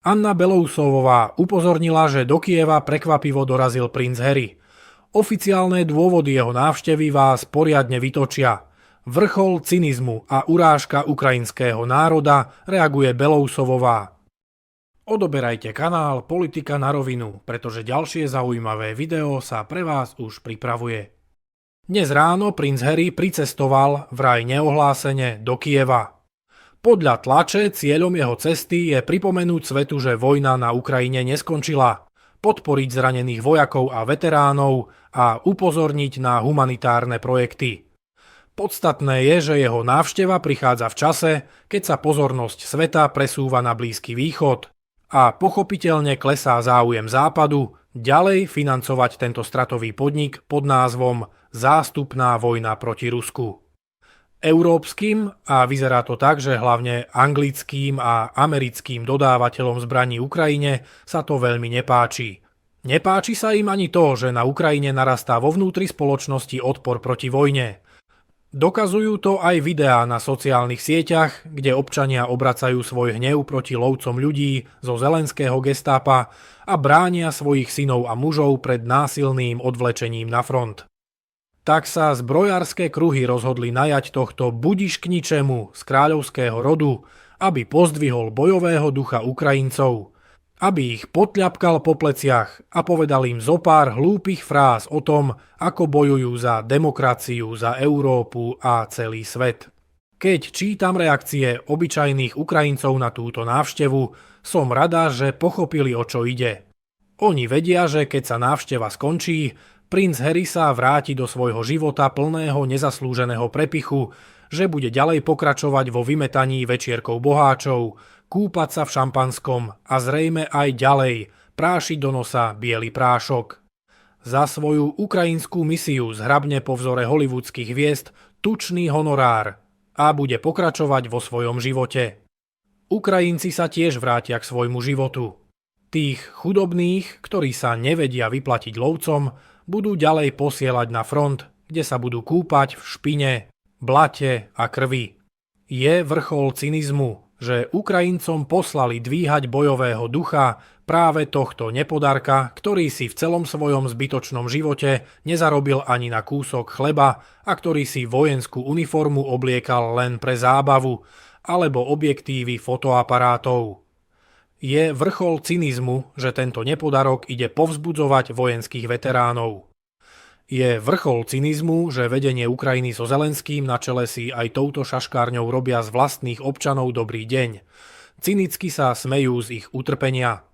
Anna Belousovová upozornila, že do Kyjeva prekvapivo dorazil princ Harry. Oficiálne dôvody jeho návštevy vás poriadne vytočia. Vrchol cynizmu a urážka ukrajinského národa, reaguje Belousovová. Odoberajte kanál Politika na rovinu, pretože ďalšie zaujímavé video sa pre vás už pripravuje. Dnes ráno princ Harry pricestoval vraj neohlásene do Kyjeva. Podľa tlače cieľom jeho cesty je pripomenúť svetu, že vojna na Ukrajine neskončila, podporiť zranených vojakov a veteránov a upozorniť na humanitárne projekty. Podstatné je, že jeho návšteva prichádza v čase, keď sa pozornosť sveta presúva na Blízky východ a pochopiteľne klesá záujem Západu ďalej financovať tento stratový podnik pod názvom Zástupná vojna proti Rusku. Európskym, a vyzerá to tak, že hlavne anglickým a americkým dodávateľom zbraní Ukrajine sa to veľmi nepáči. Nepáči sa im ani to, že na Ukrajine narastá vo vnútri spoločnosti odpor proti vojne. Dokazujú to aj videá na sociálnych sieťach, kde občania obracajú svoj hnev proti lovcom ľudí zo zelenského gestápa a bránia svojich synov a mužov pred násilným odvlečením na front. Tak sa zbrojárske kruhy rozhodli najať tohto budiš k ničemu z kráľovského rodu, aby pozdvihol bojového ducha Ukrajincov, aby ich potľapkal po pleciach a povedal im zopár hlúpych fráz o tom, ako bojujú za demokraciu, za Európu a celý svet. Keď čítam reakcie obyčajných Ukrajincov na túto návštevu, som rada, že pochopili, o čo ide. Oni vedia, že keď sa návšteva skončí, princ Harry sa vráti do svojho života plného nezaslúženého prepichu, že bude ďalej pokračovať vo vymetaní večierkov boháčov, kúpať sa v šampanskom a zrejme aj ďalej prášiť do nosa biely prášok. Za svoju ukrajinskú misiu zhrabne po vzore hollywoodských hviezd tučný honorár a bude pokračovať vo svojom živote. Ukrajinci sa tiež vrátia k svojmu životu. Tých chudobných, ktorí sa nevedia vyplatiť lovcom, budú ďalej posielať na front, kde sa budú kúpať v špine, blate a krvi. Je vrchol cynizmu, že Ukrajincom poslali dvíhať bojového ducha práve tohto nepodarka, ktorý si v celom svojom zbytočnom živote nezarobil ani na kúsok chleba a ktorý si vojenskú uniformu obliekal len pre zábavu alebo objektívy fotoaparátov. Je vrchol cynizmu, že tento nepodarok ide povzbudzovať vojenských veteránov. Je vrchol cynizmu, že vedenie Ukrajiny so Zelenským na čele si aj touto šaškárňou robia z vlastných občanov dobrý deň. Cynicky sa smejú z ich utrpenia.